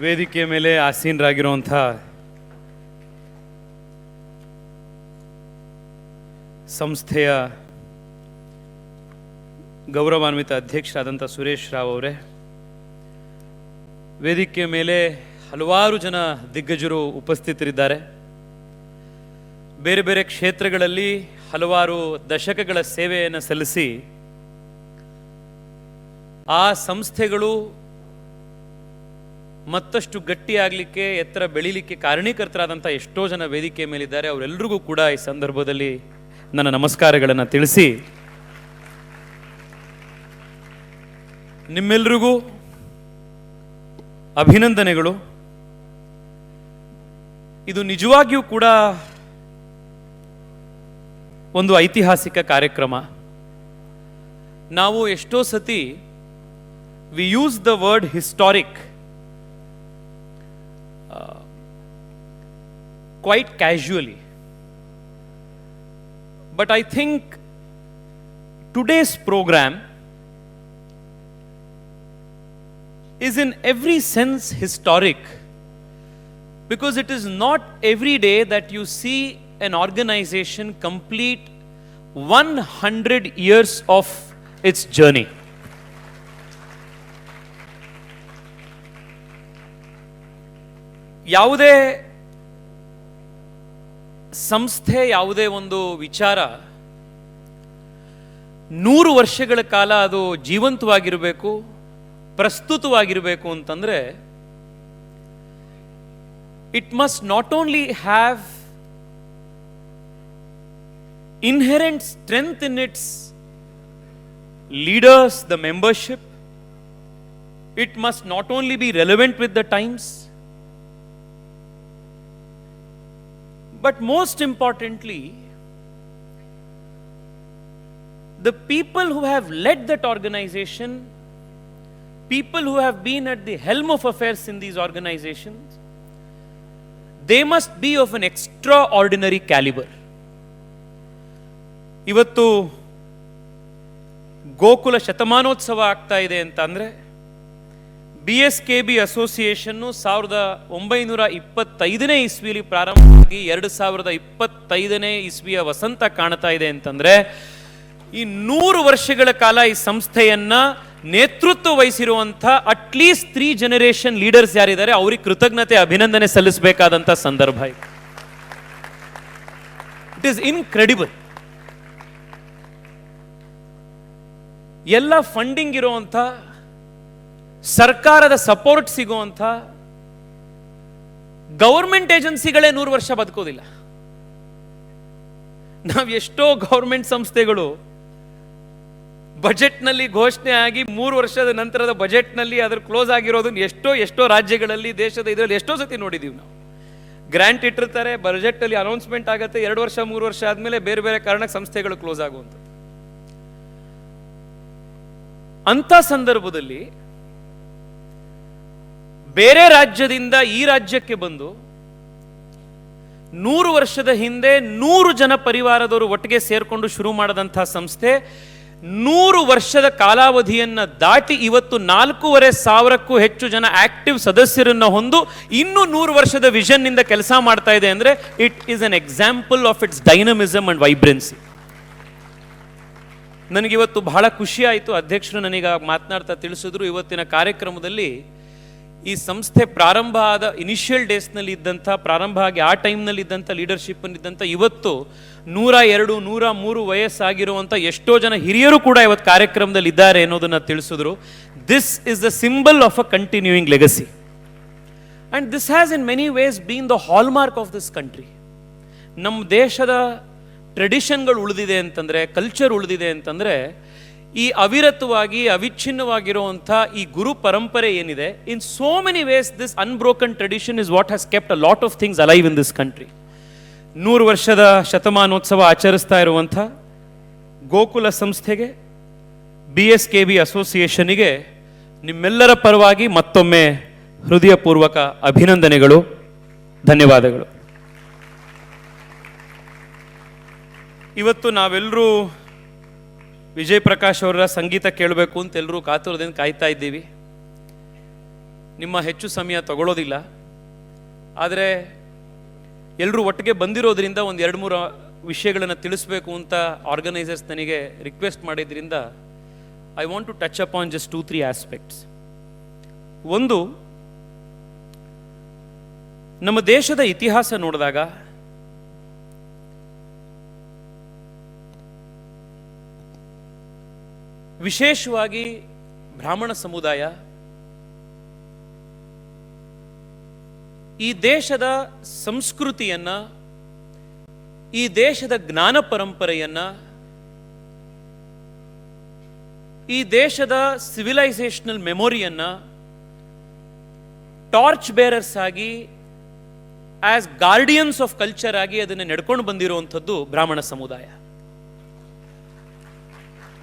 ವೇದಿಕೆ ಮೇಲೆ ಆಸೀನರಾಗಿರುವಂಥ ಸಂಸ್ಥೆಯ ಗೌರವಾನ್ವಿತ ಅಧ್ಯಕ್ಷರಾದಂಥ ಸುರೇಶ್ ರಾವ್ ಅವರೇ, ವೇದಿಕೆ ಮೇಲೆ ಹಲವಾರು ಜನ ದಿಗ್ಗಜರು ಉಪಸ್ಥಿತರಿದ್ದಾರೆ. ಬೇರೆ ಬೇರೆ ಕ್ಷೇತ್ರಗಳಲ್ಲಿ ಹಲವಾರು ದಶಕಗಳ ಸೇವೆಯನ್ನು ಸಲ್ಲಿಸಿ ಆ ಸಂಸ್ಥೆಗಳು ಮತ್ತಷ್ಟು ಗಟ್ಟಿಯಾಗಲಿಕ್ಕೆ, ಎತ್ತರ ಬೆಳೀಲಿಕ್ಕೆ ಕಾರಣೀಕರ್ತರಾದಂಥ ಎಷ್ಟೋ ಜನ ವೇದಿಕೆ ಮೇಲಿದ್ದಾರೆ. ಅವರೆಲ್ಲರಿಗೂ ಕೂಡ ಈ ಸಂದರ್ಭದಲ್ಲಿ ನನ್ನ ನಮಸ್ಕಾರಗಳನ್ನು ತಿಳಿಸಿ, ನಿಮ್ಮೆಲ್ಲರಿಗೂ ಅಭಿನಂದನೆಗಳು. ಇದು ನಿಜವಾಗಿಯೂ ಕೂಡ ಒಂದು ಐತಿಹಾಸಿಕ ಕಾರ್ಯಕ್ರಮ. ನಾವು ಎಷ್ಟೋ ಸತಿ we use the word historic quite casually, but I think today's program is in every sense historic, because it is not every day that you see an organization complete 100 years of its journey. ಯಾವುದೇ ಸಂಸ್ಥೆ, ಯಾವುದೇ ಒಂದು ವಿಚಾರ 100 ವರ್ಷಗಳ ಕಾಲ ಅದು ಜೀವಂತವಾಗಿರಬೇಕು, ಪ್ರಸ್ತುತವಾಗಿರಬೇಕು ಅಂತಂದ್ರೆ it must not only have inherent strength in its leaders, the membership. It must not only B relevant with the times, but most importantly, the people who have led that organization, people who have been at the helm of affairs in these organizations, they must be of an extraordinary caliber. ಇವತ್ತು ಗೋಕುಲ ಶತಮಾನೋತ್ಸವ ಆಗ್ತಾ ಇದೆ ಅಂತಂದ್ರೆ, BSKB association 1925ನೇ ಇಸ್ವಿಲಿ ಪ್ರಾರಂಭವಾಗಿ 2025ನೇ ಇಸ್ವಿಯ ವಸಂತ ಕಾಣ್ತಾ ಇದೆ ಅಂತಂದ್ರೆ, ಈ 100 ವರ್ಷಗಳ ಕಾಲ ಈ ಸಂಸ್ಥೆಯನ್ನ ನೇತೃತ್ವ ವಹಿಸಿರುವಂಥ ಅಟ್ಲೀಸ್ಟ್ 3 ಜನರೇಷನ್ ಲೀಡರ್ಸ್ ಯಾರಿದ್ದಾರೆ ಅವ್ರಿಗೆ ಕೃತಜ್ಞತೆ, ಅಭಿನಂದನೆ ಸಲ್ಲಿಸಬೇಕಾದಂಥ ಸಂದರ್ಭ ಇದು. It is incredible. ಎಲ್ಲ ಫಂಡಿಂಗ್ ಇರುವಂಥ, ಸರ್ಕಾರದ ಸಪೋರ್ಟ್ ಸಿಗುವಂಥ ಗವರ್ಮೆಂಟ್ ಏಜೆನ್ಸಿಗಳೇ 100 ವರ್ಷ ಬದುಕೋದಿಲ್ಲ. ನಾವು ಎಷ್ಟೋ ಗವರ್ಮೆಂಟ್ ಸಂಸ್ಥೆಗಳು ಬಜೆಟ್ನಲ್ಲಿ ಘೋಷಣೆ ಆಗಿ 3 ವರ್ಷದ ನಂತರದ ಬಜೆಟ್ನಲ್ಲಿ ಅದ್ರ ಕ್ಲೋಸ್ ಆಗಿರೋದನ್ನ ಎಷ್ಟೋ ರಾಜ್ಯಗಳಲ್ಲಿ, ದೇಶದ ಇದರಲ್ಲಿ ಎಷ್ಟೋ ಸತಿ ನೋಡಿದೀವಿ. ನಾವು ಗ್ರಾಂಟ್ ಇಟ್ಟಿರ್ತಾರೆ, ಬಜೆಟ್ ಅಲ್ಲಿ ಅನೌನ್ಸ್ಮೆಂಟ್ ಆಗುತ್ತೆ, 2 ವರ್ಷ 3 ವರ್ಷ ಆದ್ಮೇಲೆ ಬೇರೆ ಬೇರೆ ಕಾರಣಕ್ಕೆ ಸಂಸ್ಥೆಗಳು ಕ್ಲೋಸ್ ಆಗುವಂಥದ್ದು. ಅಂತ ಸಂದರ್ಭದಲ್ಲಿ ಬೇರೆ ರಾಜ್ಯದಿಂದ ಈ ರಾಜ್ಯಕ್ಕೆ ಬಂದು 100 ವರ್ಷದ ಹಿಂದೆ 100 ಜನ ಪರಿವಾರದವರು ಒಟ್ಟಿಗೆ ಸೇರ್ಕೊಂಡು ಶುರು ಮಾಡದಂಥ ಸಂಸ್ಥೆ 100 ವರ್ಷದ ಕಾಲಾವಧಿಯನ್ನ ದಾಟಿ ಇವತ್ತು 4,500ಕ್ಕೂ ಹೆಚ್ಚು ಜನ ಆಕ್ಟಿವ್ ಸದಸ್ಯರನ್ನ ಹೊಂದು ಇನ್ನೂ 100 ವರ್ಷದ ವಿಷನ್ ನಿಂದ ಕೆಲಸ ಮಾಡ್ತಾ ಇದೆ ಅಂದ್ರೆ it is an example of its dynamism and vibrancy. ನನಗಿವತ್ತು ಬಹಳ ಖುಷಿ ಆಯಿತು. ಅಧ್ಯಕ್ಷರು ನನಗ ಮಾತನಾಡ್ತಾ ತಿಳಿಸಿದ್ರು, ಇವತ್ತಿನ ಕಾರ್ಯಕ್ರಮದಲ್ಲಿ ಈ ಸಂಸ್ಥೆ ಪ್ರಾರಂಭ ಆದ ಇನಿಷಿಯಲ್ ಡೇಸ್ನಲ್ಲಿ ಇದ್ದಂಥ, ಪ್ರಾರಂಭ ಆಗಿ ಆ ಟೈಮ್ನಲ್ಲಿ ಇದ್ದಂಥ ಲೀಡರ್ಶಿಪ್ ಇದ್ದಂಥ ಇವತ್ತು 102, 103 ವಯಸ್ಸಾಗಿರುವಂಥ ಎಷ್ಟೋ ಜನ ಹಿರಿಯರು ಕೂಡ ಇವತ್ತು ಕಾರ್ಯಕ್ರಮದಲ್ಲಿ ಇದ್ದಾರೆ ಅನ್ನೋದನ್ನ ತಿಳಿಸಿದ್ರು. This is the symbol of a continuing legacy and this has in many ways been the hallmark of this country. ನಮ್ಮ ದೇಶದ ಟ್ರೆಡಿಷನ್ಗಳು ಉಳಿದಿದೆ ಅಂತಂದ್ರೆ, ಕಲ್ಚರ್ ಉಳಿದಿದೆ ಅಂತಂದ್ರೆ, ಈ ಅವಿರತವಾಗಿ ಅವಿಚ್ಛಿನ್ನವಾಗಿರುವಂಥ ಈ ಗುರು ಪರಂಪರೆ ಏನಿದೆ, in so many ways this unbroken tradition is what has kept a lot of things alive in this country. 100 ವರ್ಷದ ಶತಮಾನೋತ್ಸವ ಆಚರಿಸ್ತಾ ಇರುವಂಥ ಗೋಕುಲ ಸಂಸ್ಥೆಗೆ, BSKB ಅಸೋಸಿಯೇಷನ್ಗೆ ನಿಮ್ಮೆಲ್ಲರ ಪರವಾಗಿ ಮತ್ತೊಮ್ಮೆ ಹೃದಯಪೂರ್ವಕ ಅಭಿನಂದನೆಗಳು, ಧನ್ಯವಾದಗಳು. ಇವತ್ತು ನಾವೆಲ್ಲರೂ ವಿಜಯ್ ಪ್ರಕಾಶ್ ಅವರ ಸಂಗೀತ ಕೇಳಬೇಕು ಅಂತ ಎಲ್ಲರೂ ಕಾತುರದಿಂದ ಕಾಯ್ತಾ ಇದ್ದೀವಿ. ನಿಮ್ಮ ಹೆಚ್ಚು ಸಮಯ ತಗೊಳ್ಳೋದಿಲ್ಲ. ಆದರೆ ಎಲ್ಲರೂ ಒಟ್ಟಿಗೆ ಬಂದಿರೋದ್ರಿಂದ ಒಂದು 2-3 ವಿಷಯಗಳನ್ನು ತಿಳಿಸ್ಬೇಕು ಅಂತ ಆರ್ಗನೈಸರ್ಸ್ ನನಗೆ ರಿಕ್ವೆಸ್ಟ್ ಮಾಡಿದ್ರಿಂದ I want to touch up on just 2-3 aspects. ಒಂದು, ನಮ್ಮ ದೇಶದ ಇತಿಹಾಸ ನೋಡಿದಾಗ ವಿಶೇಷವಾಗಿ ಬ್ರಾಹ್ಮಣ ಸಮುದಾಯ ಈ ದೇಶದ ಸಂಸ್ಕೃತಿಯನ್ನ, ಈ ದೇಶದ ಜ್ಞಾನ ಪರಂಪರೆಯನ್ನ, ಈ ದೇಶದ ಸಿವಿಲೈಸೇಷನಲ್ ಮೆಮೊರಿಯನ್ನ ಟಾರ್ಚ್ ಬೇರರ್ಸ್ ಆಗಿ, ಆಸ್ ಗಾರ್ಡಿಯನ್ಸ್ ಆಫ್ ಕಲ್ಚರ್ ಆಗಿ ಅದನ್ನು ನಡ್ಕೊಂಡು ಬಂದಿರುವಂಥದ್ದು ಬ್ರಾಹ್ಮಣ ಸಮುದಾಯ.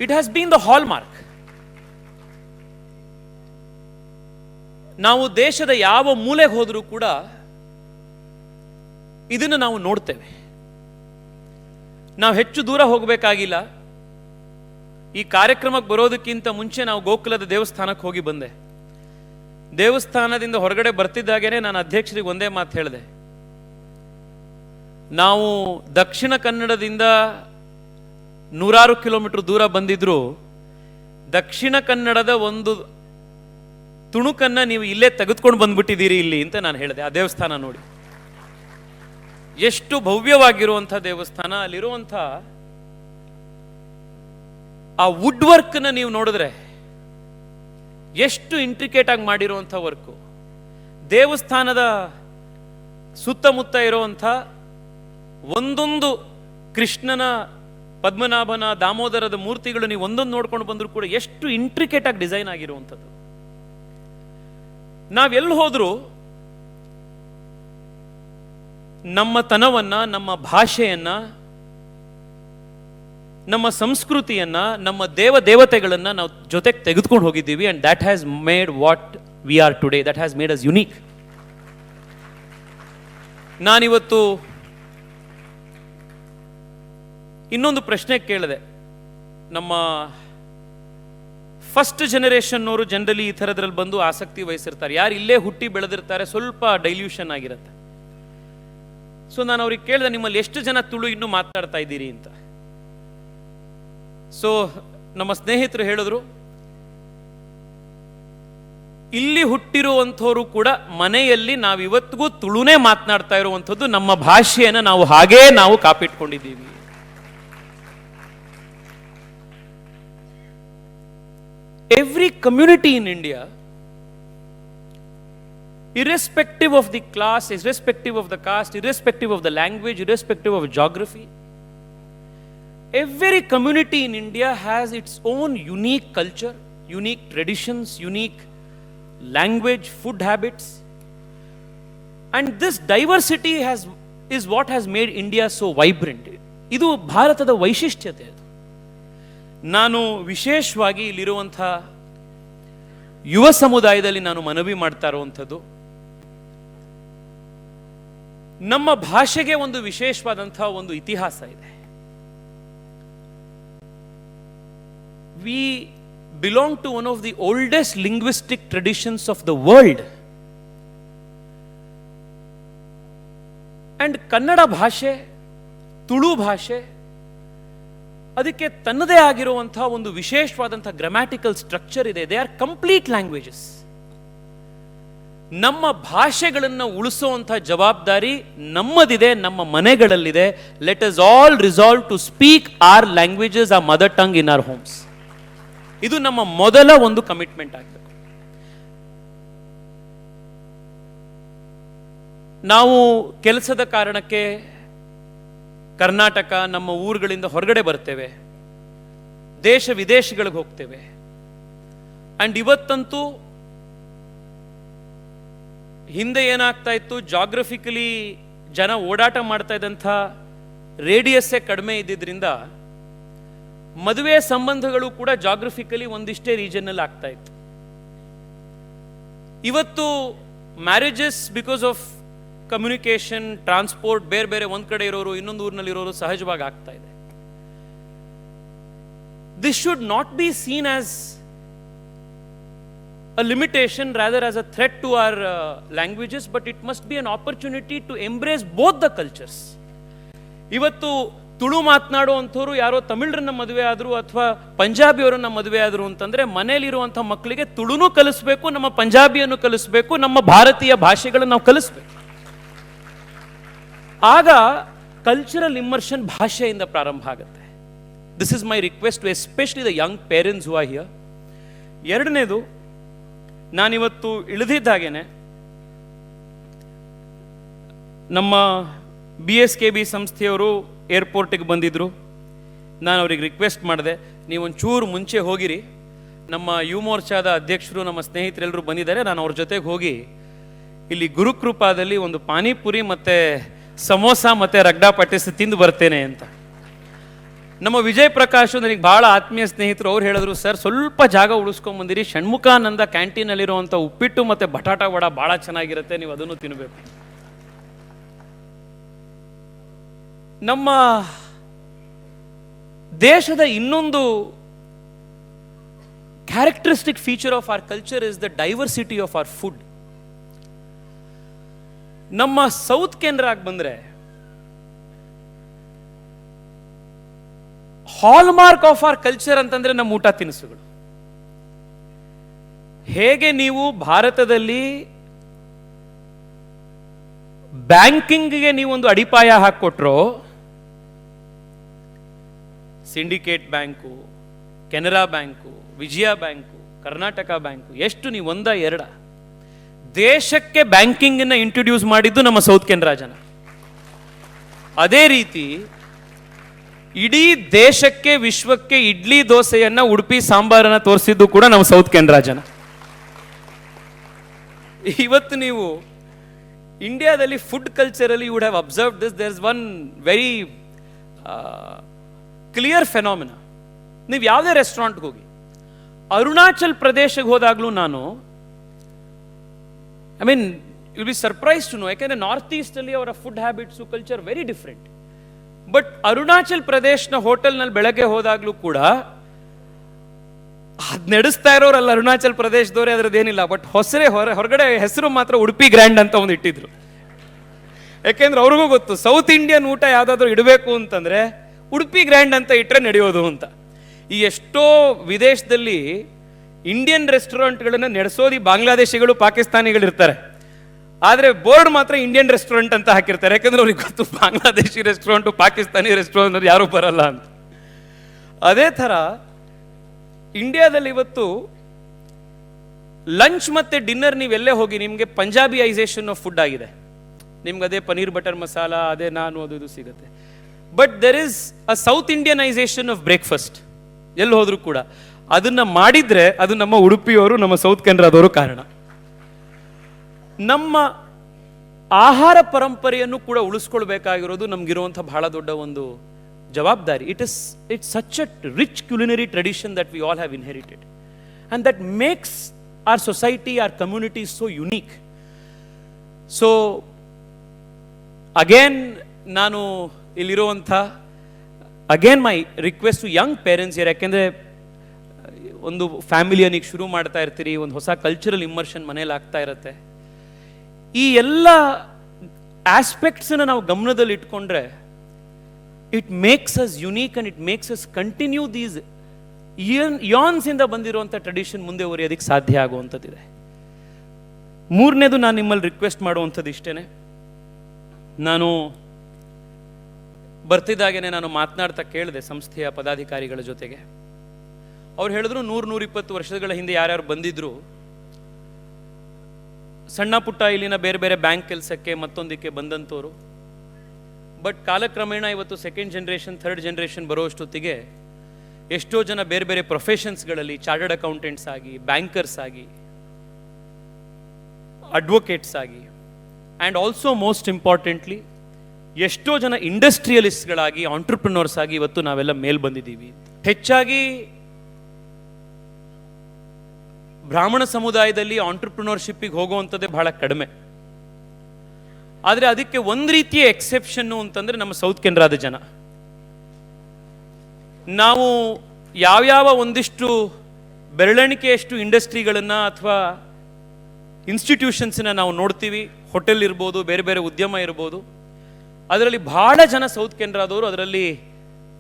It has been the hall mark. ನಾವು ದೇಶದ ಯಾವ ಮೂಲೆಗೆ ಹೋದರೂ ಕೂಡ ಇದನ್ನು ನಾವು ನೋಡ್ತೇವೆ. ನಾವು ಹೆಚ್ಚು ದೂರ ಹೋಗಬೇಕಾಗಿಲ್ಲ. ಈ ಕಾರ್ಯಕ್ರಮಕ್ಕೆ ಬರೋದಕ್ಕಿಂತ ಮುಂಚೆ ನಾವು ಗೋಕುಲದ ದೇವಸ್ಥಾನಕ್ಕೆ ಹೋಗಿ ಬಂದೆ. ದೇವಸ್ಥಾನದಿಂದ ಹೊರಗಡೆ ಬರ್ತಿದ್ದಾಗೇನೆ ನಾನು ಅಧ್ಯಕ್ಷರಿಗೆ ಒಂದೇ ಮಾತು ಹೇಳಿದೆ, ನಾವು ದಕ್ಷಿಣ ಕನ್ನಡದಿಂದ 100 ಕಿಲೋಮೀಟರ್ ದೂರ ಬಂದಿದ್ರು ದಕ್ಷಿಣ ಕನ್ನಡದ ಒಂದು ತುಣುಕನ್ನ ನೀವು ಇಲ್ಲೇ ತೆಗೆದುಕೊಂಡು ಬಂದ್ಬಿಟ್ಟಿದ್ದೀರಿ ಇಲ್ಲಿ ಅಂತ ನಾನು ಹೇಳಿದೆ. ಆ ದೇವಸ್ಥಾನ ನೋಡಿ, ಎಷ್ಟು ಭವ್ಯವಾಗಿರುವಂಥ ದೇವಸ್ಥಾನ. ಅಲ್ಲಿರುವಂಥ ಆ ವುಡ್ ವರ್ಕ್ನ ನೀವು ನೋಡಿದ್ರೆ ಎಷ್ಟು ಇಂಟ್ರಿಕೇಟ್ ಆಗಿ ಮಾಡಿರುವಂಥ ವರ್ಕು. ದೇವಸ್ಥಾನದ ಸುತ್ತಮುತ್ತ ಇರುವಂಥ ಒಂದೊಂದು ಕೃಷ್ಣನ, ಪದ್ಮನಾಭನ, ದಾಮೋದರದ ಮೂರ್ತಿಗಳು ನೀವು ಒಂದೊಂದು ನೋಡ್ಕೊಂಡು ಬಂದರೂ ಕೂಡ ಎಷ್ಟು ಇಂಟ್ರಿಕೇಟ್ ಆಗಿ ಡಿಸೈನ್ ಆಗಿರುವಂಥದ್ದು. ನಾವೆಲ್ಲಿ ಹೋದರೂ ನಮ್ಮ ತನವನ್ನ, ನಮ್ಮ ಭಾಷೆಯನ್ನ, ನಮ್ಮ ಸಂಸ್ಕೃತಿಯನ್ನ, ನಮ್ಮ ದೇವತೆಗಳನ್ನ ನಾವು ಜೊತೆಗೆ ತೆಗೆದುಕೊಂಡು ಹೋಗಿದ್ದೀವಿ. And that has made what we are today, that has made us unique. ನಾನಿವತ್ತು ಇನ್ನೊಂದು ಪ್ರಶ್ನೆ ಕೇಳಿದೆ. ನಮ್ಮ ಫಸ್ಟ್ ಜನರೇಷನ್ನವರು ಜನರಲಿ ಈ ಥರದ್ರಲ್ಲಿ ಬಂದು ಆಸಕ್ತಿ ವಹಿಸಿರ್ತಾರೆ. ಯಾರು ಇಲ್ಲೇ ಹುಟ್ಟಿ ಬೆಳೆದಿರ್ತಾರೆ ಸ್ವಲ್ಪ ಡೈಲ್ಯೂಷನ್ ಆಗಿರುತ್ತೆ. ಸೊ ನಾನು ಅವ್ರಿಗೆ ಕೇಳಿದೆ, ನಿಮ್ಮಲ್ಲಿ ಎಷ್ಟು ಜನ ತುಳು ಇನ್ನೂ ಮಾತಾಡ್ತಾ ಇದ್ದೀರಿ ಅಂತ. ಸೊ ನಮ್ಮ ಸ್ನೇಹಿತರು ಹೇಳಿದ್ರು, ಇಲ್ಲಿ ಹುಟ್ಟಿರುವಂಥವ್ರು ಕೂಡ ಮನೆಯಲ್ಲಿ ನಾವಿವತ್ತಿಗೂ ತುಳುನೇ ಮಾತನಾಡ್ತಾ ಇರುವಂಥದ್ದು, ನಮ್ಮ ಭಾಷೆಯನ್ನು ನಾವು ಹಾಗೇ ನಾವು ಕಾಪಿಟ್ಕೊಂಡಿದ್ದೀವಿ. Every community in India, irrespective of the class, irrespective of the caste, irrespective of the language, irrespective of geography, every community in India has its own unique culture, unique traditions, unique language, food habits. And this diversity is what has made India so vibrant. ಇದು ಭಾರತದ ವೈಶಿಷ್ಟ್ಯತೆ. ನಾನು ವಿಶೇಷವಾಗಿ ಇಲ್ಲಿರುವಂಥ ಯುವ ಸಮುದಾಯದಲ್ಲಿ ನಾನು ಮನವಿ ಮಾಡ್ತಾ ಇರುವಂಥದ್ದು, ನಮ್ಮ ಭಾಷೆಗೆ ಒಂದು ವಿಶೇಷವಾದಂಥ ಒಂದು ಇತಿಹಾಸ ಇದೆ. We belong to one of the oldest linguistic traditions of the world. And Kannada ಭಾಷೆ, ತುಳು ಭಾಷೆ, ಅದಕ್ಕೆ ತನ್ನದೇ ಆಗಿರುವಂತಹ ಒಂದು ವಿಶೇಷವಾದಂತಹ ಗ್ರಾಮ್ಯಾಟಿಕಲ್ ಸ್ಟ್ರಕ್ಚರ್ ಇದೆ. They are complete languages. ನಮ್ಮ ಭಾಷೆಗಳನ್ನು ಉಳಿಸುವಂಥ ಜವಾಬ್ದಾರಿ ನಮ್ಮದಿದೆ, ನಮ್ಮ ಮನೆಗಳಲ್ಲಿದೆ. Let us all resolve to speak our languages, our mother tongue in our homes. ಇದು ನಮ್ಮ ಮೊದಲ ಒಂದು ಕಮಿಟ್ಮೆಂಟ್ ಆಗಬೇಕು. ನಾವು ಕೆಲಸದ ಕಾರಣಕ್ಕೆ ಕರ್ನಾಟಕ, ನಮ್ಮ ಊರುಗಳಿಂದ ಹೊರಗಡೆ ಬರ್ತೇವೆ, ದೇಶ ವಿದೇಶಗಳಿಗೆ ಹೋಗ್ತೇವೆ. ಅಂಡ್ ಇವತ್ತಂತೂ ಹಿಂದೆ ಏನಾಗ್ತಾ ಇತ್ತು, ಜಾಗ್ರಫಿಕಲಿ ಜನ ಓಡಾಟ ಮಾಡ್ತಾ ಇದ್ದಂಥ ರೇಡಿಯಸ್ಸೇ ಕಡಿಮೆ ಇದ್ದಿದ್ರಿಂದ ಮದುವೆ ಸಂಬಂಧಗಳು ಕೂಡ ಜಾಗ್ರಫಿಕಲಿ ಒಂದಿಷ್ಟೇ ರೀಜನ್ನಲ್ಲಿ ಆಗ್ತಾ ಇತ್ತು. ಇವತ್ತು marriages because of communication, transport, ಬೇರೆ ಬೇರೆ ಒಂದ್ ಕಡೆ ಇರೋರು ಇನ್ನೊಂದು ಊರಿನಲ್ಲಿ ಇರೋರು ಸಹಜವಾಗಿ ಆಗ್ತಾ ಇದೆ. This should not be seen as a limitation, rather as a threat to our languages, but it must be an opportunity to embrace both the cultures. ಇವತ್ತು ತುಳು ಮಾತನಾಡುವಂಥವ್ರು ಯಾರೋ ತಮಿಳರನ್ನ ಮದುವೆ ಆದರು ಅಥವಾ ಪಂಜಾಬಿಯವರನ್ನ ಮದುವೆ ಆದರು ಅಂತಂದರೆ ಮನೇಲಿರುವಂಥ ಮಕ್ಕಳಿಗೆ ತುಳುನೂ ಕಲಿಸ್ಬೇಕು, ನಮ್ಮ ಪಂಜಾಬಿಯನ್ನು ಕಲಿಸ್ಬೇಕು, ನಮ್ಮ ಭಾರತೀಯ ಭಾಷೆಗಳನ್ನು ನಾವು ಕಲಿಸ್ಬೇಕು. ಆಗ ಕಲ್ಚರಲ್ ಇಮ್ಮರ್ಷನ್ ಭಾಷೆಯಿಂದ ಪ್ರಾರಂಭ ಆಗುತ್ತೆ. This is my request to especially the young parents who are here. ಎರಡನೇದು, ನಾನಿವತ್ತು ಇಳಿದಿದ್ದಾಗೇನೆ ನಮ್ಮ BSKB ಸಂಸ್ಥೆಯವರು ಏರ್ಪೋರ್ಟಿಗೆ ಬಂದಿದ್ದರು. ನಾನು ಅವ್ರಿಗೆ ರಿಕ್ವೆಸ್ಟ್ ಮಾಡಿದೆ, ನೀವೊಂಚೂರು ಮುಂಚೆ ಹೋಗಿರಿ, ನಮ್ಮ ಯುವ ಮೋರ್ಚಾದ ಅಧ್ಯಕ್ಷರು ನಮ್ಮ ಸ್ನೇಹಿತರೆಲ್ಲರೂ ಬಂದಿದ್ದಾರೆ, ನಾನು ಅವ್ರ ಜೊತೆಗೆ ಹೋಗಿ ಇಲ್ಲಿ ಗುರುಕೃಪಾದಲ್ಲಿ ಒಂದು ಪಾನಿಪುರಿ ಮತ್ತು ಸಮೋಸ ಮತ್ತು ರಗ್ಡಾ ಪಟ್ಟಿಸಿ ತಿಂದು ಬರ್ತೇನೆ ಅಂತ. ನಮ್ಮ ವಿಜಯ್ ಪ್ರಕಾಶ್ ನನಗೆ ಭಾಳ ಆತ್ಮೀಯ ಸ್ನೇಹಿತರು, ಅವ್ರು ಹೇಳಿದ್ರು, ಸರ್ ಸ್ವಲ್ಪ ಜಾಗ ಉಳಿಸ್ಕೊಂಬಂದಿರಿ, ಷಣ್ಮುಖಾನಂದ ಕ್ಯಾಂಟೀನಲ್ಲಿರುವಂಥ ಉಪ್ಪಿಟ್ಟು ಮತ್ತು ಬಟಾಟ ವಡ ಭಾಳ ಚೆನ್ನಾಗಿರುತ್ತೆ, ನೀವು ಅದನ್ನು ತಿನ್ನಬೇಕು. ನಮ್ಮ ದೇಶದ ಇನ್ನೊಂದು characteristic feature of our culture is the diversity of our food. ನಮ್ಮ ಸೌತ್ ಕೆನರಾಗೆ ಬಂದರೆ ಹಾಲ್ಮಾರ್ಕ್ ಆಫ್ ಅವರ್ ಕಲ್ಚರ್ ಅಂತಂದ್ರೆ ನಮ್ಮ ಊಟ ತಿನಿಸುಗಳು. ಹೇಗೆ ನೀವು ಭಾರತದಲ್ಲಿ ಬ್ಯಾಂಕಿಂಗ್ಗೆ ನೀವೊಂದು ಅಡಿಪಾಯ ಹಾಕೊಟ್ರೋ, ಸಿಂಡಿಕೇಟ್ ಬ್ಯಾಂಕು, ಕೆನರಾ ಬ್ಯಾಂಕು, ವಿಜಯ ಬ್ಯಾಂಕು, ಕರ್ನಾಟಕ ಬ್ಯಾಂಕು, ಎಷ್ಟು ನೀವು ಒಂದ ಎರಡ ದೇಶಕ್ಕೆ ಬ್ಯಾಂಕಿಂಗ್ ಅನ್ನ ಇಂಟ್ರೊಡ್ಯೂಸ್ ಮಾಡಿದ್ದು ನಮ್ಮ ಸೌತ್ ಕೆನರಾ ಜನ. ಅದೇ ರೀತಿ ಇಡೀ ದೇಶಕ್ಕೆ, ವಿಶ್ವಕ್ಕೆ ಇಡ್ಲಿ ದೋಸೆಯನ್ನ, ಉಡುಪಿ ಸಾಂಬಾರನ್ನ ತೋರಿಸಿದ್ದು ಕೂಡ ನಮ್ಮ ಸೌತ್ ಕೆನರಾ ಜನ. ಇವತ್ತು ನೀವು ಇಂಡಿಯಾದಲ್ಲಿ ಫುಡ್ ಕಲ್ಚರಲ್ಲಿ you would have observed this, there is one very clear phenomena. ನೀವು ಯಾವುದೇ ರೆಸ್ಟೋರೆಂಟ್ಗೆ ಹೋಗಿ, ಅರುಣಾಚಲ್ ಪ್ರದೇಶಕ್ಕೆ ಹೋದಾಗಲೂ ನಾನು I mean will be surprise to know, ಯಾಕೆಂದರೆ ನಾರ್ತ್ ಈಸ್ಟಲ್ಲಿ ಅವರ food habits culture very different. But Arunachal ಪ್ರದೇಶನ ಹೋಟೆಲ್ನಲ್ಲಿ ಬೆಳಗ್ಗೆ ಹೋದಾಗಲೂ ಕೂಡ ಅದು ನಡೆಸ್ತಾ ಇರೋರಲ್ಲ ಅರುಣಾಚಲ್ ಪ್ರದೇಶದವರೇ, ಅದರದ್ದೇನಿಲ್ಲ. ಬಟ್ ಹೊರಗಡೆ ಹೆಸರು ಮಾತ್ರ ಉಡುಪಿ ಗ್ರ್ಯಾಂಡ್ ಅಂತ ಒಂದು ಇಟ್ಟಿದ್ರು. ಯಾಕೆಂದ್ರೆ ಅವ್ರಿಗೂ ಗೊತ್ತು, ಸೌತ್ ಇಂಡಿಯನ್ ಊಟ ಯಾವುದಾದ್ರೂ ಇಡಬೇಕು ಅಂತಂದ್ರೆ ಉಡುಪಿ ಗ್ರ್ಯಾಂಡ್ ಅಂತ ಇಟ್ಟರೆ ನಡೆಯೋದು ಅಂತ. ಈ ಎಷ್ಟೋ ವಿದೇಶದಲ್ಲಿ ಇಂಡಿಯನ್ ರೆಸ್ಟೋರೆಂಟ್ಗಳನ್ನು ನಡೆಸೋದು ಬಾಂಗ್ಲಾದೇಶಿಗಳು, ಪಾಕಿಸ್ತಾನಿಗಳು ಇರ್ತಾರೆ. ಆದರೆ ಬೋರ್ಡ್ ಮಾತ್ರ ಇಂಡಿಯನ್ ರೆಸ್ಟೋರೆಂಟ್ ಅಂತ ಹಾಕಿರ್ತಾರೆ. ಯಾಕಂದ್ರೆ ಅವ್ರಿಗೆ ಗೊತ್ತು ಬಾಂಗ್ಲಾದೇಶಿ ರೆಸ್ಟೋರೆಂಟು, ಪಾಕಿಸ್ತಾನಿ ರೆಸ್ಟೋರೆಂಟ್ ಯಾರೂ ಬರಲ್ಲ ಅಂತ. ಅದೇ ಥರ ಇಂಡಿಯಾದಲ್ಲಿ ಇವತ್ತು ಲಂಚ್ ಮತ್ತು ಡಿನ್ನರ್ ನೀವೆಲ್ಲೇ ಹೋಗಿ ನಿಮಗೆ ಪಂಜಾಬಿಯೈಸೇಷನ್ ಆಫ್ ಫುಡ್ ಆಗಿದೆ. ನಿಮ್ಗೆ ಅದೇ ಪನೀರ್ ಬಟರ್ ಮಸಾಲ, ಅದೇ ನಾನು ಅದು ಇದು ಸಿಗುತ್ತೆ. But there is a south Indianisation of breakfast. ಎಲ್ಲಿ ಹೋದ್ರೂ ಕೂಡ ಅದನ್ನ ಮಾಡಿದ್ರೆ ಅದು ನಮ್ಮ ಉಡುಪಿಯವರು, ನಮ್ಮ ಸೌತ್ ಕೆನರಾದವರು ಕಾರಣ. ನಮ್ಮ ಆಹಾರ ಪರಂಪರೆಯನ್ನು ಕೂಡ ಉಳಿಸ್ಕೊಳ್ಬೇಕಾಗಿರೋದು ನಮಗಿರುವಂಥ ಬಹಳ ದೊಡ್ಡ ಒಂದು ಜವಾಬ್ದಾರಿ. It's such a rich culinary tradition that we all have inherited and that makes our society, our community is so unique. So again ನಾನು ಇಲ್ಲಿರುವಂಥ again my request to young parents here, ಯಾಕೆಂದರೆ ಒಂದು ಫ್ಯಾಮಿಲಿಯನ್ನು ಈಗ ಶುರು ಮಾಡ್ತಾ ಇರ್ತೀರಿ, ಒಂದು ಹೊಸ ಕಲ್ಚರಲ್ ಇಮ್ಮರ್ಷನ್ ಮನೇಲಿ ಆಗ್ತಾ ಇರುತ್ತೆ. ಈ ಎಲ್ಲ ಆಸ್ಪೆಕ್ಟ್ಸನ್ನು ನಾವು ಗಮನದಲ್ಲಿ ಇಟ್ಕೊಂಡ್ರೆ it makes us unique and it makes us continue these ಯಾನ್ಸ್ ಇಂದ ಬಂದಿರುವಂಥ ಟ್ರೆಡಿಷನ್ ಮುಂದೆ ಒರೆಯೋದಕ್ಕೆ ಸಾಧ್ಯ ಆಗುವಂಥದ್ದಿದೆ. ಮೂರನೇದು ನಾನು ನಿಮ್ಮಲ್ಲಿ ರಿಕ್ವೆಸ್ಟ್ ಮಾಡುವಂಥದ್ದು ಇಷ್ಟೇನೆ. ನಾನು ಬರ್ತಿದ್ದಾಗೇನೆ ನಾನು ಮಾತನಾಡ್ತಾ ಕೇಳಿದೆ ಸಂಸ್ಥೆಯ ಪದಾಧಿಕಾರಿಗಳ ಜೊತೆಗೆ. ಅವ್ರು ಹೇಳಿದ್ರು 100-120 ವರ್ಷಗಳ ಹಿಂದೆ ಯಾರ್ಯಾರು ಬಂದಿದ್ರು, ಸಣ್ಣ ಪುಟ್ಟ ಇಲ್ಲಿನ ಬೇರೆ ಬೇರೆ ಬ್ಯಾಂಕ್ ಕೆಲಸಕ್ಕೆ ಮತ್ತೊಂದಕ್ಕೆ ಬಂದಂಥವ್ರು. ಬಟ್ ಕಾಲಕ್ರಮೇಣ ಇವತ್ತು ಸೆಕೆಂಡ್ ಜನರೇಷನ್, ಥರ್ಡ್ ಜನರೇಷನ್ ಬರೋಷ್ಟೊತ್ತಿಗೆ ಎಷ್ಟೋ ಜನ ಬೇರೆ ಬೇರೆ ಪ್ರೊಫೆಷನ್ಸ್ಗಳಲ್ಲಿ ಚಾರ್ಟರ್ಡ್ ಅಕೌಂಟೆಂಟ್ಸ್ ಆಗಿ, ಬ್ಯಾಂಕರ್ಸ್ ಆಗಿ, ಅಡ್ವೊಕೇಟ್ಸ್ ಆಗಿ, ಆ್ಯಂಡ್ ಆಲ್ಸೋ ಮೋಸ್ಟ್ ಇಂಪಾರ್ಟೆಂಟ್ಲಿ ಎಷ್ಟೋ ಜನ ಇಂಡಸ್ಟ್ರಿಯಲಿಸ್ಟ್ಗಳಾಗಿ, ಆಂಟ್ರಪ್ರಿನರ್ಸ್ ಆಗಿ ಇವತ್ತು ನಾವೆಲ್ಲ ಮೇಲ್ ಬಂದಿದ್ದೀವಿ. ಹೆಚ್ಚಾಗಿ ಬ್ರಾಹ್ಮಣ ಸಮುದಾಯದಲ್ಲಿ ಆಂಟ್ರಪ್ರಿನರ್ಶಿಪ್ಪಿಗೆ ಹೋಗುವಂಥದ್ದೇ ಬಹಳ ಕಡಿಮೆ. ಆದರೆ ಅದಕ್ಕೆ ಒಂದು ರೀತಿಯ ಎಕ್ಸೆಪ್ಷನ್ನು ಅಂತಂದರೆ ನಮ್ಮ ಸೌತ್ ಕೆನರಾದ ಜನ. ನಾವು ಯಾವ್ಯಾವ ಒಂದಿಷ್ಟು ಬೆರಳೆಣಿಕೆಯಷ್ಟು ಇಂಡಸ್ಟ್ರಿಗಳನ್ನು ಅಥವಾ ಇನ್ಸ್ಟಿಟ್ಯೂಷನ್ಸನ್ನ ನಾವು ನೋಡ್ತೀವಿ. ಹೋಟೆಲ್ ಇರ್ಬೋದು, ಬೇರೆ ಬೇರೆ ಉದ್ಯಮ ಇರ್ಬೋದು. ಅದರಲ್ಲಿ ಬಹಳ ಜನ ಸೌತ್ ಕೆನರಾದವರು ಅದರಲ್ಲಿ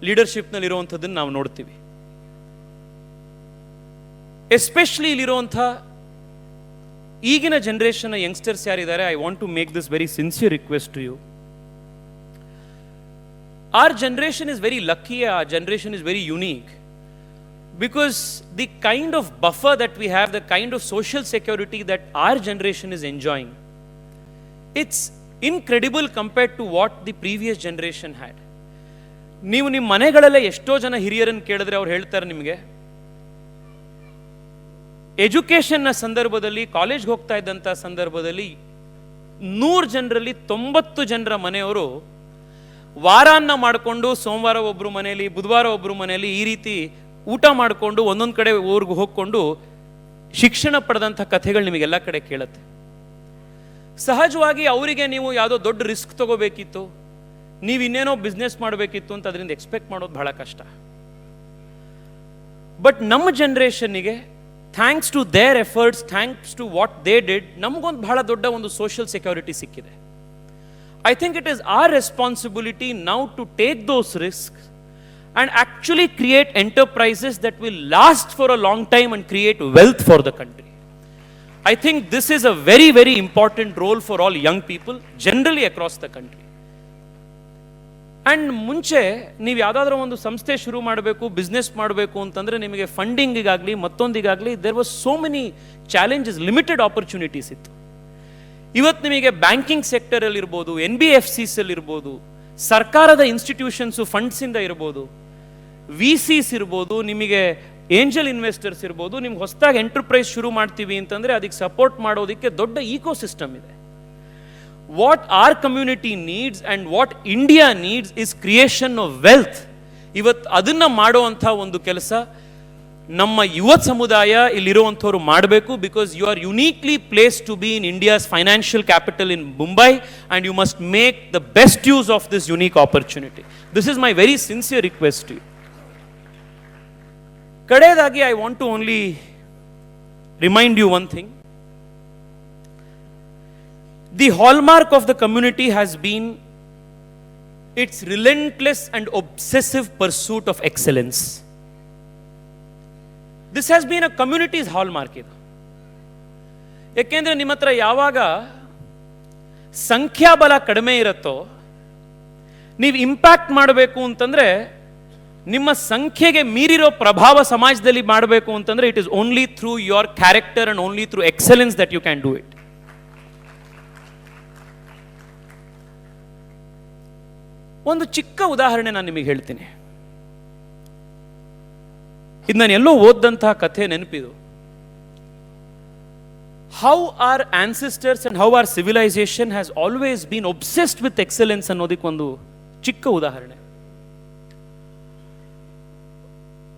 ಲೀಡರ್ಶಿಪ್ನಲ್ಲಿ ಇರುವಂಥದ್ದನ್ನು ನಾವು ನೋಡ್ತೀವಿ. ಎಸ್ಪೆಷಲಿ ಇಲ್ಲಿರುವಂಥ ಈಗಿನ ಜನರೇಷನ್ ಯಂಗ್ಸ್ಟರ್ಸ್ ಯಾರಿದ್ದಾರೆ, I want to make this very sincere request to you. Our generation is very lucky, our generation is very unique, because the kind of buffer that we have, the kind of social security that our generation is enjoying, it's incredible compared to what the previous generation had. ನೀವು ನಿಮ್ಮ ಮನೆಗಳಲ್ಲೇ ಎಷ್ಟೋ ಜನ ಹಿರಿಯರನ್ನು ಕೇಳಿದ್ರೆ ಅವ್ರು ಹೇಳ್ತಾರೆ ನಿಮಗೆ, ಎಜುಕೇಷನ್ನ ಸಂದರ್ಭದಲ್ಲಿ, ಕಾಲೇಜ್ಗೆ ಹೋಗ್ತಾ ಇದ್ದಂಥ ಸಂದರ್ಭದಲ್ಲಿ 100 ಜನರಲ್ಲಿ 90 ಜನರ ಮನೆಯವರು ವಾರಾನ್ನ ಮಾಡಿಕೊಂಡು ಸೋಮವಾರ ಒಬ್ಬರು ಮನೆಯಲ್ಲಿ, ಬುಧವಾರ ಒಬ್ಬರು ಮನೆಯಲ್ಲಿ ಈ ರೀತಿ ಊಟ ಮಾಡಿಕೊಂಡು ಒಂದೊಂದು ಕಡೆ ಊರಿಗೆ ಹೋಗ್ಕೊಂಡು ಶಿಕ್ಷಣ ಪಡೆದಂಥ ಕಥೆಗಳು ನಿಮಗೆಲ್ಲ ಕಡೆ ಕೇಳುತ್ತೆ. ಸಹಜವಾಗಿ ಅವರಿಗೆ ನೀವು ಯಾವುದೋ ದೊಡ್ಡ ರಿಸ್ಕ್ ತಗೋಬೇಕಿತ್ತು, ನೀವು ಇನ್ನೇನೋ ಬಿಸ್ನೆಸ್ ಮಾಡಬೇಕಿತ್ತು ಅಂತ ಅದರಿಂದ ಎಕ್ಸ್ಪೆಕ್ಟ್ ಮಾಡೋದು ಬಹಳ ಕಷ್ಟ. ಬಟ್ ನಮ್ಮ ಜನರೇಷನ್ನಿಗೆ thanks to their efforts, thanks to what they did, ನಮಗೊಂದು ಬಹಳ ದೊಡ್ಡ ಒಂದು ಸೋಷಿಯಲ್ ಸೆಕ್ಯೂರಿಟಿ ಸಿಕ್ಕಿದೆ. I think it is our responsibility now to take those risks and actually create enterprises that will last for a long time and create wealth for the country. I think this is a very, very important role for all young people generally across the country. And ಮುಂಚೆ ನೀವು ಯಾವುದಾದ್ರೂ ಒಂದು ಸಂಸ್ಥೆ ಶುರು ಮಾಡಬೇಕು, business ಮಾಡಬೇಕು ಅಂತಂದರೆ ನಿಮಗೆ ಫಂಡಿಂಗಿಗಾಗಲಿ ಮತ್ತೊಂದಿಗಾಗಲಿ there was so many challenges, limited opportunities ಇತ್ತು. ಇವತ್ತು ನಿಮಗೆ ಬ್ಯಾಂಕಿಂಗ್ ಸೆಕ್ಟರಲ್ಲಿ ಇರ್ಬೋದು, NBFCs ಅಲ್ಲಿ ಇರ್ಬೋದು, ಸರ್ಕಾರದ ಇನ್ಸ್ಟಿಟ್ಯೂಷನ್ಸು ಫಂಡ್ಸಿಂದ ಇರ್ಬೋದು, VCs ಇರ್ಬೋದು, ನಿಮಗೆ ಏಂಜಲ್ ಇನ್ವೆಸ್ಟರ್ಸ್ ಇರ್ಬೋದು. ನಿಮ್ಗೆ ಹೊಸದಾಗಿ ಎಂಟರ್ಪ್ರೈಸ್ ಶುರು ಮಾಡ್ತೀವಿ ಅಂತಂದರೆ ಅದಕ್ಕೆ ಸಪೋರ್ಟ್ ಮಾಡೋದಕ್ಕೆ ದೊಡ್ಡ ಈಕೋ ಸಿಸ್ಟಮ್ ಇದೆ. What are community needs and what India needs is creation of wealth. ಇವತ್ತು ಅದನ್ನು ಮಾಡುವಂಥ ಒಂದು ಕೆಲಸ ನಮ್ಮ ಯುವ ಸಮುದಾಯ ಇಲ್ಲಿರುವಂಥವ್ರು ಮಾಡಬೇಕು. Because you are uniquely place to be in India's financial capital in Mumbai and you must make the best use of this unique opportunity. This is my very sincere request to you. ಕಡೆಯದಾಗಿ I want to only remind you one thing. The hallmark of the community has been its relentless and obsessive pursuit of excellence. This has been a community's hallmark ಇದು. ಯಾಕೆಂದ್ರೆ ನಿಮ್ಮ ಹತ್ರ ಯಾವಾಗ ಸಂಖ್ಯಾಬಲ ಕಡಿಮೆ ಇರುತ್ತೋ, ನೀವು impact ಮಾಡಬೇಕು ಅಂತಂದ್ರೆ ನಿಮ್ಮ ಸಂಖ್ಯೆಗೆ ಮೀರಿರೋ ಪ್ರಭಾವ ಸಮಾಜದಲ್ಲಿ ಮಾಡಬೇಕು ಅಂತಂದ್ರೆ it is only through your character and only through excellence that you can do it. ಒಂದು ಚಿಕ್ಕ ಉದಾಹರಣೆ ನಾನು ನಿಮಗೆ ಹೇಳ್ತೀನಿ. ಇದು ನಾನು ಎಲ್ಲೋ ಓದ್ದಂತಹ ಕಥೆ ನೆನಪಿದು. How our ancestors and how our civilisation has always been obsessed with excellence ಅನ್ನೋದಕ್ಕೊಂದು ಚಿಕ್ಕ ಉದಾಹರಣೆ.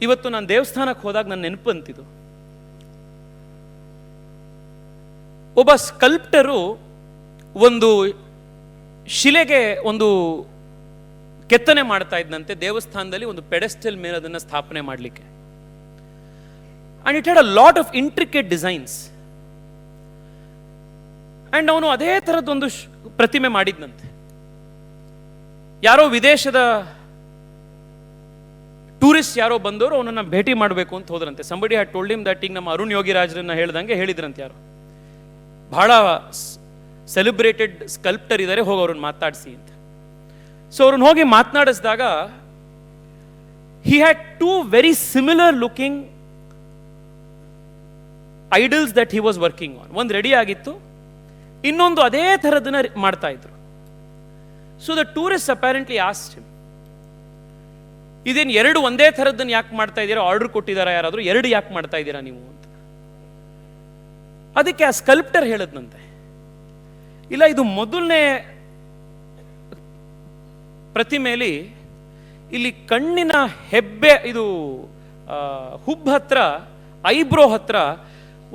ಇವತ್ತು ನಾನು ದೇವಸ್ಥಾನಕ್ಕೆ ಹೋದಾಗ ನನ್ನ ನೆನಪು ಅಂತಿದ್ದು, ಒಬ್ಬ ಸ್ಕಲ್ಪ್ಟರು ಒಂದು ಶಿಲೆಗೆ ಒಂದು ಕೆತ್ತನೆ ಮಾಡ್ತಾ ಇದ್ದಂತೆ ದೇವಸ್ಥಾನದಲ್ಲಿ ಒಂದು ಪೆಡೆಸ್ಟಲ್ ಮೇಲೆ ಅದನ್ನು ಸ್ಥಾಪನೆ ಮಾಡಲಿಕ್ಕೆ. And it had a lot of intricate designs. And ಅವನು ಅದೇ ಥರದ್ದೊಂದು ಪ್ರತಿಮೆ ಮಾಡಿದ್ನಂತೆ. ಯಾರೋ ವಿದೇಶದ ಟೂರಿಸ್ಟ್ ಯಾರೋ ಬಂದವರು ಅವನನ್ನು ಭೇಟಿ ಮಾಡಬೇಕು ಅಂತ ಹೋದ್ರಂತೆ. Somebody had told him that ಈಗ ನಮ್ಮ ಅರುಣ್ ಯೋಗಿರಾಜ್ರನ್ನ ಹೇಳ್ದಂಗೆ ಹೇಳಿದ್ರಂತೆ ಯಾರೋ, ಬಹಳ ಸೆಲೆಬ್ರೇಟೆಡ್ ಸ್ಕಲ್ಪ್ಟರ್ ಇದ್ದಾರೆ, ಹೋಗಿ ಅವ್ರನ್ನ ಮಾತಾಡಿಸಿ ಅಂತ. ಸೊ ಅವ್ರನ್ನ ಹೋಗಿ ಮಾತನಾಡಿಸಿದಾಗ he had two very similar looking idols that he was working on. ಒಂದು ರೆಡಿ ಆಗಿತ್ತು, ಇನ್ನೊಂದು ಅದೇ ಥರದನ್ನ ಮಾಡ್ತಾ ಇದ್ರು. So the tourist apparently asked him, ಇದೇನು ಎರಡು ಒಂದೇ ಥರದ್ದನ್ನು ಯಾಕೆ ಮಾಡ್ತಾ ಇದ್ದೀರಾ? ಆರ್ಡರ್ ಕೊಟ್ಟಿದ್ದಾರಾ ಯಾರಾದರೂ? ಎರಡು ಯಾಕೆ ಮಾಡ್ತಾ ಇದ್ದೀರಾ ನೀವು ಅಂತ. ಅದಕ್ಕೆ ಆ ಸ್ಕಲ್ಪ್ಟರ್ ಹೇಳದ್ನಂತೆ, ಇಲ್ಲ ಇದು ಮೊದಲನೇ ಪ್ರತಿಮೆಯಲ್ಲಿ ಇಲ್ಲಿ ಕಣ್ಣಿನ ಹೆಬ್ಬೆ ಇದು ಹುಬ್ಬ ಹತ್ರ ಐಬ್ರೋ ಹತ್ರ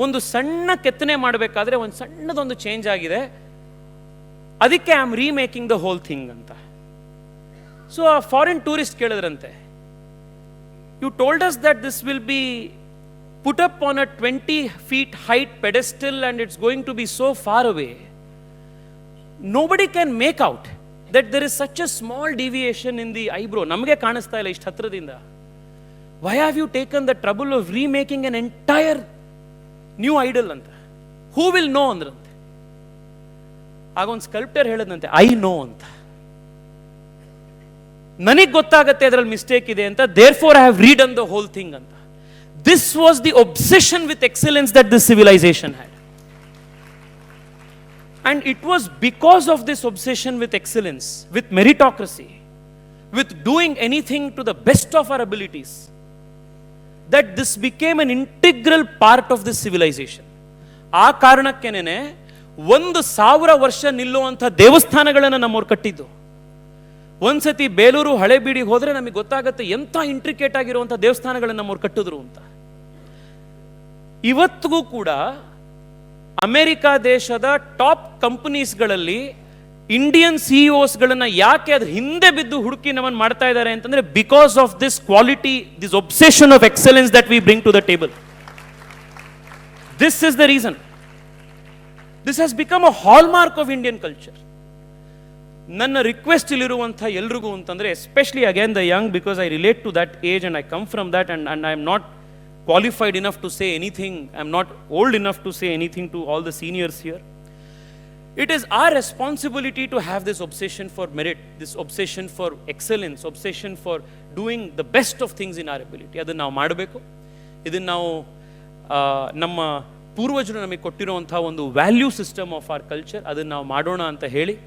ಒಂದು ಸಣ್ಣ ಕೆತ್ತನೆ ಮಾಡಬೇಕಾದ್ರೆ ಒಂದು ಸಣ್ಣದೊಂದು ಚೇಂಜ್ ಆಗಿದೆ, ಅದಕ್ಕೆ I am remaking the whole thing ಅಂತ. ಸೊ ಆ ಫಾರಿನ್ ಟೂರಿಸ್ಟ್ ಕೇಳಿದ್ರಂತೆ, you told us that this will be put up on a 20 feet height pedestal and it's going to be so far away, nobody can make out that there is such a small deviation in the eyebrow. ನಮಗೆ ಕಾಣಿಸ್ತಾ ಇಲ್ಲ ಇಷ್ಟು ಹತ್ರದಿಂದ. Why have you taken the trouble of remaking an entire new idol ಅಂತ? Who will know ಅಂದ್ರಂತೆ. ಆಗ ಒಂದು sculptor ಹೇಳದಂತೆ, I know ಅಂತ. ನನಗೆ ಗೊತ್ತಾಗತ್ತೆ ಅದರಲ್ಲಿ ಮಿಸ್ಟೇಕ್ ಇದೆ ಅಂತ, therefore I have redone the whole thing ಅಂತ. This was the obsession with excellence that this civilization had. And it was because of this obsession with excellence, with meritocracy, with doing anything to the best of our abilities, that this became an integral part of this civilization. ಆ ಕಾರಣಕ್ಕೇನೆ 1000 ವರ್ಷ ನಿಲ್ಲುವಂಥ ದೇವಸ್ಥಾನಗಳನ್ನು ನಮ್ಮವ್ರು ಕಟ್ಟಿದ್ದು. ಒಂದ್ಸತಿ ಬೇಲೂರು ಹಳೆಬೀಡಿಗೆ ಹೋದ್ರೆ ನಮಗೆ ಗೊತ್ತಾಗುತ್ತೆ ಎಂಥ ಇಂಟ್ರಿಕೇಟ್ ಆಗಿರುವಂಥ ದೇವಸ್ಥಾನಗಳನ್ನು ನಮ್ಮವ್ರು ಕಟ್ಟಿದ್ರು ಅಂತ. ಇವತ್ತಿಗೂ ಕೂಡ ಅಮೆರಿಕ ದೇಶದ ಟಾಪ್ ಕಂಪನೀಸ್ಗಳಲ್ಲಿ ಇಂಡಿಯನ್ ಸಿಇಒಸ್ಗಳನ್ನ ಯಾಕೆ ಅದ್ರ ಹಿಂದೆ ಬಿದ್ದು ಹುಡುಕಿ ನಮ್ಮನ್ನು ಮಾಡ್ತಾ ಇದ್ದಾರೆ ಅಂತಂದ್ರೆ, because of this quality, this obsession of excellence that we bring to the table. This is the reason. This has become a hallmark of Indian culture. ನನ್ನ ರಿಕ್ವೆಸ್ಟ್ ಇಲ್ಲಿರುವಂಥ ಎಲ್ರಿಗೂ ಅಂತಂದ್ರೆ, especially again the young, because I relate to that age and I come from that and I am not qualified enough to say anything. I'm not old enough to say anything to all the seniors here. It is our responsibility to have this obsession for merit, this obsession for excellence, obsession for doing the best of things in our ability. ಅದನ್ನು ನಾವು ಮಾಡಬೇಕು. ಇದನ್ನು ನಾವು ನಮ್ಮ ಪೂರ್ವಜರು ನಮಗೆ ಕೊಟ್ಟಿರುವಂಥ ಒಂದು value system of our culture, ಅದನ್ನು ನಾವು ಮಾಡೋಣ ಅಂತ ಹೇಳಿ,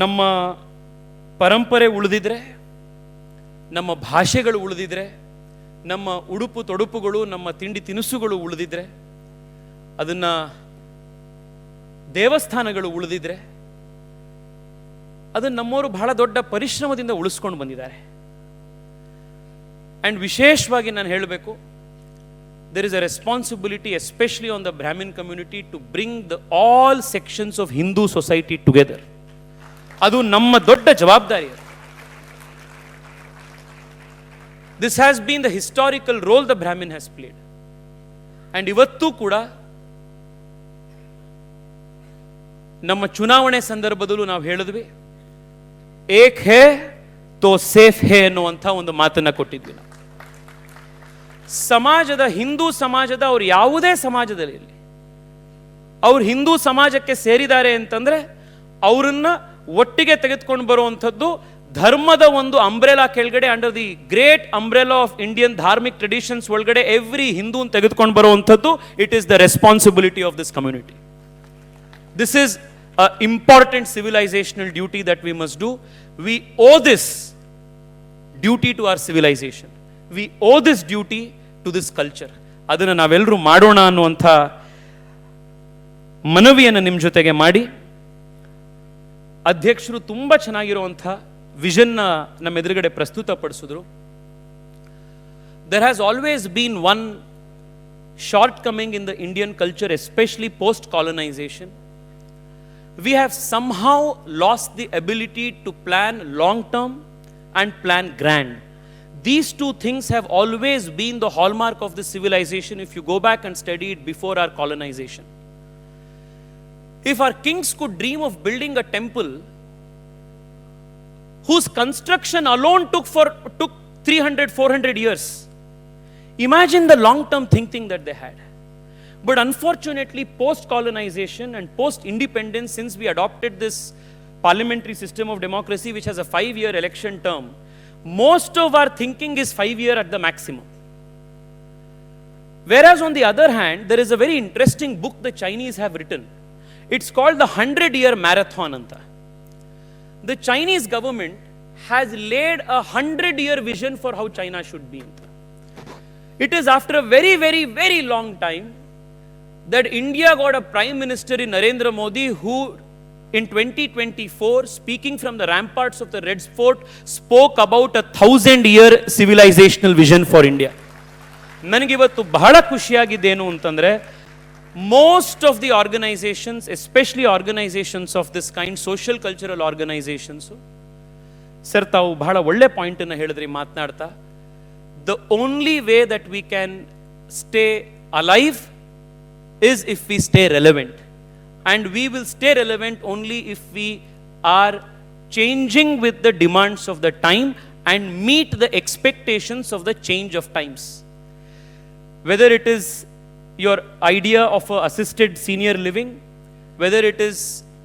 ನಮ್ಮ ಪರಂಪರೆ ಉಳಿದಿದ್ರೆ, ನಮ್ಮ ಭಾಷೆಗಳು ಉಳಿದಿದ್ರೆ, ನಮ್ಮ ಉಡುಪು ತೊಡುಪುಗಳು, ನಮ್ಮ ತಿಂಡಿ ತಿನಿಸುಗಳು ಉಳಿದಿದ್ರೆ, ಅದನ್ನ ದೇವಸ್ಥಾನಗಳು ಉಳಿದಿದ್ರೆ, ಅದನ್ನ ನಮ್ಮವರು ಬಹಳ ದೊಡ್ಡ ಪರಿಶ್ರಮದಿಂದ ಉಳಿಸ್ಕೊಂಡು ಬಂದಿದ್ದಾರೆ. ಅಂಡ್ ವಿಶೇಷವಾಗಿ ನಾನು ಹೇಳಬೇಕು, there is a responsibility especially on the Brahmin community to bring the all sections of Hindu society together. ಅದು ನಮ್ಮ ದೊಡ್ಡ ಜವಾಬ್ದಾರಿ. This has been the historical role the Brahmin has played. And ಇವತ್ತು ಕೂಡ ನಮ್ಮ ಚುನಾವಣೆ ಸಂದರ್ಭದಲ್ಲೂ ನಾವು ಹೇಳಿದ್ವಿ, ಏಕ್ ಹೇ ತೋ ಸೇಫ್ ಹೇ ಅನ್ನುವಂಥ ಒಂದು ಮಾತನ್ನ ಕೊಟ್ಟಿದ್ವಿ ನಾವು. ಸಮಾಜದ, ಹಿಂದೂ ಸಮಾಜದ, ಅವ್ರು ಯಾವುದೇ ಸಮಾಜದಲ್ಲಿ, ಅವ್ರು ಹಿಂದೂ ಸಮಾಜಕ್ಕೆ ಸೇರಿದ್ದಾರೆ ಅಂತಂದ್ರೆ ಅವರನ್ನ ಒಟ್ಟಿಗೆ ತೆಗೆದುಕೊಂಡು ಬರುವಂಥದ್ದು ಧರ್ಮದ ಒಂದು ಅಂಬ್ರೆಲಾ ಕೆಳಗಡೆ, under the great umbrella of Indian dharmic traditions ಒಳಗಡೆ ಎವ್ರಿ ಹಿಂದೂ ತೆಗೆದುಕೊಂಡು ಬರುವಂಥದ್ದು. It is the responsibility of this community. This is a important civilisational duty that we must do. We owe this duty to our civilisation. We owe this duty to this culture. ಅದನ್ನು ನಾವೆಲ್ಲರೂ ಮಾಡೋಣ ಅನ್ನುವಂಥ ಮನವಿಯನ್ನು ನಿಮ್ಮ ಜೊತೆಗೆ ಮಾಡಿ, ಅಧ್ಯಕ್ಷರು ತುಂಬ ಚೆನ್ನಾಗಿರುವಂಥ ವಿಷನ್ನ ನಮ್ಮ ಎದುರುಗಡೆ ಪ್ರಸ್ತುತಪಡಿಸಿದ್ರು. There has always been one shortcoming in the Indian culture, especially post-colonization. We have somehow lost the ability to plan long-term and plan grand. These two things have always been the hallmark of this civilization if you go back and study it before our colonization. If our kings could dream of building a temple whose construction alone took 300-400 years, imagine the long-term thinking that they had. But unfortunately, post-colonization and post-independence, since we adopted this parliamentary system of democracy which has a 5-year election term, most of our thinking is 5-year at the maximum. Whereas on the other hand, there is a very interesting book the Chinese have written. It's called the 100-year marathon anta. The Chinese government has laid a 100-year vision for how China should be. It is after a very, very, very long time that India got a Prime Minister in Narendra Modi who in 2024, speaking from the ramparts of the Red Fort, spoke about a 1000-year civilizational vision for India. ನನಗಿವತ್ತು ಬಹಳ ಖುಷಿಯಾಗಿದ್ದೇನು ಅಂತಂದ್ರೆ, most of the organizations, especially organizations of this kind, social cultural organizations, sir ತಾವು ಬಹಳ ಒಳ್ಳೆ point ಅನ್ನು ಹೇಳಿದ್ರಿ ಮಾತನಾಡ್ತಾ, the only way that we can stay alive is if we stay relevant. And we will stay relevant only if we are changing with the demands of the time and meet the expectations of the change of times. Whether it is your idea of a assisted senior living, whether it is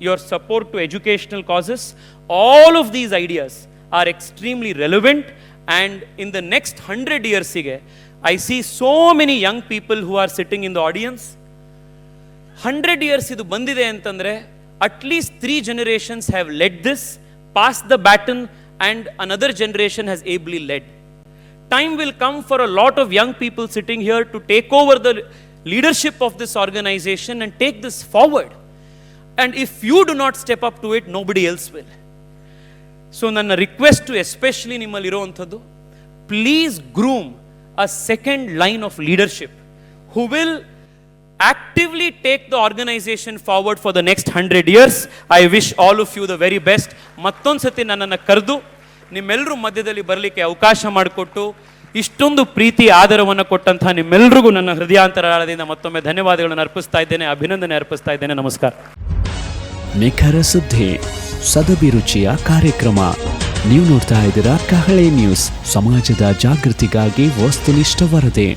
your support to educational causes, all of these ideas are extremely relevant. And in the next 100 years, I see so many young people who are sitting in the audience. 100 years idu bandide antandre, at least 3 generations have led this, passed the baton, and another generation has ably led. Time will come for a lot of young people sitting here to take over the leadership of this organization and take this forward. And if you do not step up to it, nobody else will. So ನನ್ನ request especially ನಿಮ್ಮಲ್ಲಿರುವಂಥದ್ದು, please groom a second line of leadership who will actively take the organization forward for the next 100 years. I wish all of you the very best. ಮತ್ತೊಂದು ಸತಿ ನನ್ನನ್ನು ಕರೆದು ನಿಮ್ಮೆಲ್ಲರೂ ಮಧ್ಯದಲ್ಲಿ ಬರಲಿಕ್ಕೆ ಅವಕಾಶ ಮಾಡಿಕೊಟ್ಟು ಇಷ್ಟೊಂದು ಪ್ರೀತಿ ಆದರವನ್ನು ಕೊಟ್ಟಂತಹ ನಿಮ್ಮೆಲ್ಲರಿಗೂ ನನ್ನ ಹೃದಯಾಂತರಾಳದಿಂದ ಮತ್ತೊಮ್ಮೆ ಧನ್ಯವಾದಗಳನ್ನು ಅರ್ಪಿಸ್ತಾ ಇದ್ದೇನೆ, ಅಭಿನಂದನೆ ಅರ್ಪಿಸ್ತಾ ಇದ್ದೇನೆ. ನಮಸ್ಕಾರ. ನಿಖರ ಸುದ್ದಿ, ಸದಭಿರುಚಿಯ ಕಾರ್ಯಕ್ರಮ. ನೀವು ನೋಡ್ತಾ ಇದ್ದೀರಾ ಕಹಳೆ ನ್ಯೂಸ್, ಸಮಾಜದ ಜಾಗೃತಿಗಾಗಿ ವಸ್ತುನಿಷ್ಠ ವರದಿ.